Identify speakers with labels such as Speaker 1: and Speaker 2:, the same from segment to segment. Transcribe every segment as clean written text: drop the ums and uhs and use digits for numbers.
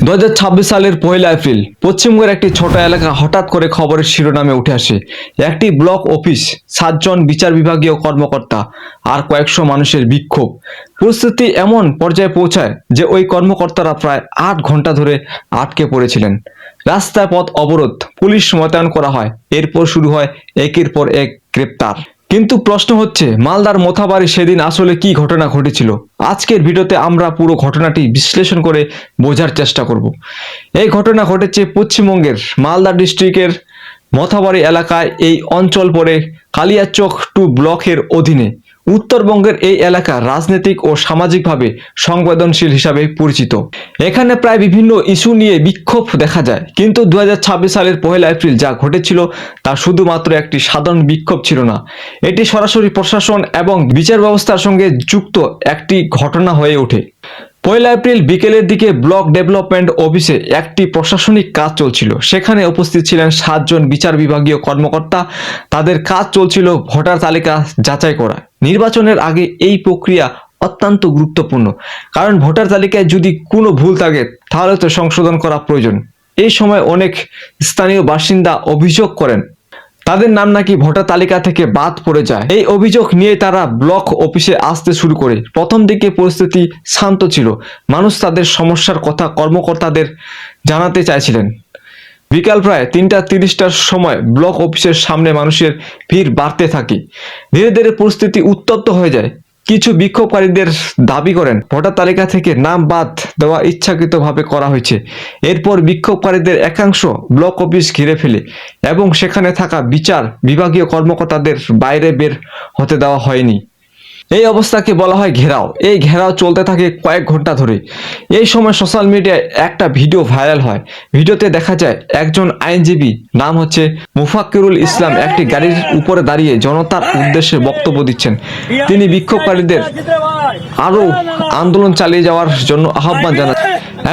Speaker 1: 2026 সালের 1 এপ্রিল পশ্চিমবঙ্গের একটি ছোট এলাকা হঠাৎ করে খবরের শিরোনামে উঠে আসে। একটি ব্লক অফিস, 7 জন বিচার বিভাগীয় কর্মকর্তা আর কয়েকশো মানুষের বিক্ষোভ। পরিস্থিতি এমন পর্যায়ে পৌঁছায় যে ওই কর্মকর্তারা প্রায় 8 ঘন্টা ধরে আটকে পড়েছিলেন। রাস্তায় পথ অবরোধ, পুলিশ মোতায়েন করা হয়। এরপর শুরু হয় একের পর এক গ্রেপ্তার। কিন্তু প্রশ্ন হচ্ছে, মালদার মোথাবাড়ি সেদিন আসলে কি ঘটনা ঘটেছিল? আজকের ভিডিওতে আমরা পুরো ঘটনাটি বিশ্লেষণ করে বোঝার চেষ্টা করব। এই ঘটনা ঘটেছে পশ্চিমবঙ্গের মালদা ডিস্ট্রিক্টের মোথাবাড়ি এলাকায়। এই অঞ্চল পড়ে কালিয়াচক 2 ব্লকের অধীনে। উত্তরবঙ্গের এই এলাকা রাজনৈতিক ও সামাজিকভাবে সংবেদনশীল হিসাবে পরিচিত। এখানে প্রায় বিভিন্ন ইস্যু নিয়ে বিক্ষোভ দেখা যায়। কিন্তু 2026 সালের 1 এপ্রিল যা ঘটেছিল তা শুধুমাত্র একটি সাধারণ বিক্ষোভ ছিল না, এটি সরাসরি প্রশাসন এবং বিচার ব্যবস্থার সঙ্গে যুক্ত একটি ঘটনা হয়ে ওঠে। 1 এপ্রিল বিকেলের দিকে ব্লক ডেভেলপমেন্ট অফিসে একটি প্রশাসনিক কাজ চলছিল। সেখানে উপস্থিত ছিলেন 7 জন বিচার বিভাগীয় কর্মকর্তা। তাদের কাজ চলছিল ভোটার তালিকা যাচাই করা। নির্বাচনের আগে এই প্রক্রিয়া অত্যন্ত গুরুত্বপূর্ণ, কারণ ভোটার তালিকায় যদি কোনো ভুল থাকে তাহলে তো সংশোধন করা প্রয়োজন। এই সময় অনেক স্থানীয় বাসিন্দা অভিযোগ করেন তাদের নাম নাকি ভোটার তালিকা থেকে বাদ পড়ে যায়। এই অভিযোগ নিয়ে তারা ব্লক অফিসে আসতে শুরু করে। প্রথম দিকে পরিস্থিতি শান্ত ছিল, মানুষ তাদের সমস্যার কথা কর্মকর্তাদের জানাতে চাইছিলেন। বিকাল প্রায় 3:30টার সময় ব্লক অফিসের সামনে মানুষের ভিড় বাড়তে থাকে। ধীরে ধীরে পরিস্থিতি উত্তপ্ত হয়ে যায়। কিছু বিক্ষোভকারীদের দাবি করেন ভোটার তালিকা থেকে নাম বাদ দেওয়া ইচ্ছাকৃতভাবে করা হয়েছে। এরপর বিক্ষোভকারীদের একাংশ ব্লক অফিস ঘিরে ফেলে এবং সেখানে থাকা বিচার বিভাগীয় কর্মকর্তাদের বাইরে বের হতে দেওয়া হয়নি। এই অবস্থাকে বলা হয় ঘেরাও। এই ঘেরাও চলতে থাকে কয়েক ঘন্টা ধরে। এই সময় সোশ্যাল মিডিয়ায় একটা ভিডিও ভাইরাল হয়। ভিডিওতে দেখা যায় একজন আইনজীবী, নাম হচ্ছে মুফাক্কিরুল ইসলাম, একটি গাড়ির উপরে দাঁড়িয়ে জনতার উদ্দেশ্যে বক্তব্য দিচ্ছেন। তিনি বিক্ষোভকারীদের আরও আন্দোলন চালিয়ে যাওয়ার জন্য আহ্বান জানান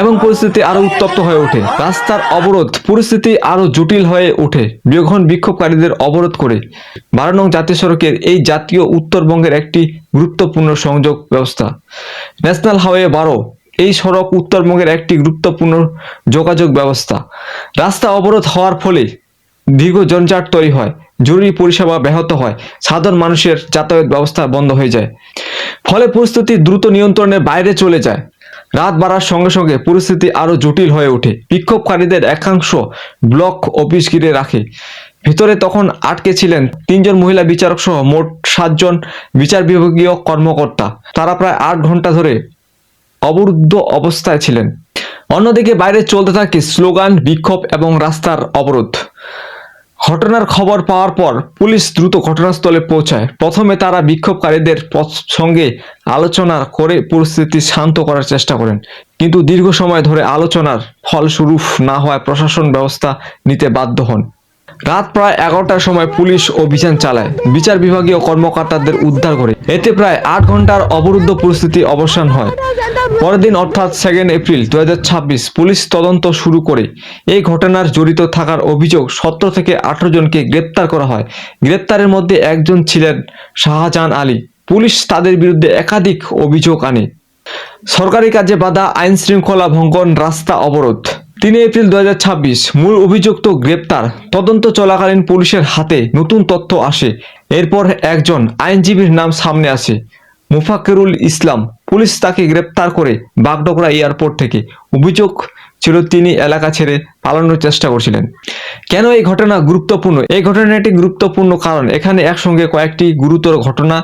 Speaker 1: এবং পরিস্থিতি আরো উত্তপ্ত হয়ে ওঠে। রাস্তার অবরোধ, পরিস্থিতি আরো জটিল হয়ে ওঠে যখন বিক্ষোভকারীদের অবরোধ করে 12 নং জাতীয় সড়কের এই জাতীয় উত্তরবঙ্গের একটি গুরুত্বপূর্ণ সংযোগ ব্যবস্থা, ন্যাশনাল হাইওয়ে 12। এই সড়ক উত্তরবঙ্গের একটি গুরুত্বপূর্ণ যোগাযোগ ব্যবস্থা। রাস্তা অবরোধ হওয়ার ফলে দীর্ঘ জঞ্জাট তৈরি হয়, জরুরি পরিষেবা ব্যাহত হয়, সাধারণ মানুষের যাতায়াত ব্যবস্থা বন্ধ হয়ে যায়। ফলে পরিস্থিতি দ্রুত নিয়ন্ত্রণের বাইরে চলে যায়। রাত বাড়ার সঙ্গে সঙ্গে পরিস্থিতি আরো জটিল হয়ে ওঠে। বিক্ষোভকারীদের একাংশ ব্লক অফিস ঘিরে রাখে। ভিতরে তখন আটকে ছিলেন 3 জন মহিলা বিচারক সহ মোট 7 জন বিচার বিভাগীয় কর্মকর্তা। তারা প্রায় 8 ঘন্টা ধরে অবরুদ্ধ অবস্থায় ছিলেন। অন্যদিকে বাইরে চলতে থাকে স্লোগান, বিক্ষোভ এবং রাস্তার অবরোধ। ঘটনার খবর পাওয়ার পর পুলিশ দ্রুত ঘটনাস্থলে পৌঁছায়। প্রথমে তারা বিক্ষোভকারীদের সঙ্গে আলোচনা করে পরিস্থিতি শান্ত করার চেষ্টা করেন, কিন্তু দীর্ঘ সময় ধরে আলোচনার ফলস্বরূপ না হওয়ায় প্রশাসন ব্যবস্থা নিতে বাধ্য হন। রাত প্রায় 11টার সময় পুলিশ অভিযান চালায়, বিচার বিভাগীয় কর্মকর্তাদের উদ্ধার করে। এতে প্রায় 8 ঘন্টার অবরুদ্ধ পরিস্থিতি অবসান হয়। পরের দিন অর্থাৎ 2 এপ্রিল 2026 পুলিশ তদন্ত শুরু করে। এই ঘটনার জড়িত থাকার অভিযোগ 17 থেকে 18 জনকে গ্রেপ্তার করা হয়। গ্রেপ্তারের মধ্যে একজন ছিলেন শাহজাহান আলী। পুলিশ তাদের বিরুদ্ধে একাধিক অভিযোগ আনে: সরকারি কাজে বাধা, আইন শৃঙ্খলা ভঙ্গন, রাস্তা অবরোধ। 3 এপ্রিল 2026 মূল অভিযুক্ত গ্রেপ্তার। তদন্ত চলাকালীন পুলিশের হাতে নতুন তথ্য আসে। এরপর একজন আইনজীবীর নাম সামনে আসে, মুফাক্কিরুল ইসলাম। পুলিশ তাকে গ্রেপ্তার করে বাগডোগরা এয়ারপোর্ট থেকে। অভিযোগ ছিল তিনি এলাকা ছেড়ে পালানোর চেষ্টা করছিলেন। কেন এই ঘটনা গুরুত্বপূর্ণ? এই ঘটনাটি গুরুত্বপূর্ণ কারণ এখানে একসঙ্গে কয়েকটি গুরুতর ঘটনা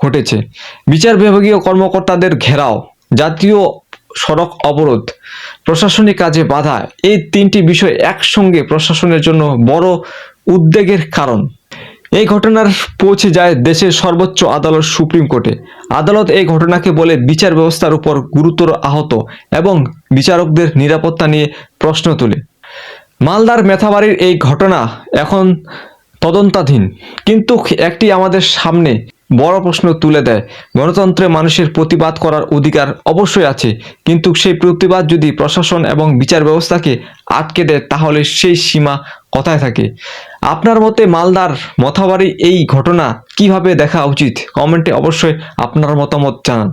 Speaker 1: ঘটেছে। বিচার বিভাগীয় কর্মকর্তাদের ঘেরাও, জাতীয় সড়ক অবরোধ, প্রশাসনিক কাজে বাধা। এই 3টি বিষয় একসঙ্গে প্রশাসনের জন্য বড় উদ্বেগের কারণ। এই ঘটনার পৌঁছে যায় দেশের সর্বোচ্চ আদালত সুপ্রিম কোর্টে। আদালত এই ঘটনাকে বলে বিচার ব্যবস্থার উপর গুরুতর আহত এবং বিচারকদের নিরাপত্তা নিয়ে প্রশ্ন তোলে। মালদার মেথাবাড়ির এই ঘটনা এখন তদন্তাধীন, কিন্তু একটি আমাদের সামনে বড় প্রশ্ন তুলে দেয়। গণতন্ত্রে মানুষের প্রতিবাদ করার অধিকার অবশ্যই আছে, কিন্তু সেই প্রতিবাদ যদি প্রশাসন এবং বিচার ব্যবস্থাকে আটকে দেয় তাহলে সেই সীমা কোথায় থাকে? আপনার মতে মালদার মোথাবাড়ি এই ঘটনা কিভাবে দেখা উচিত? কমেন্টে অবশ্যই আপনার মতামত জানান।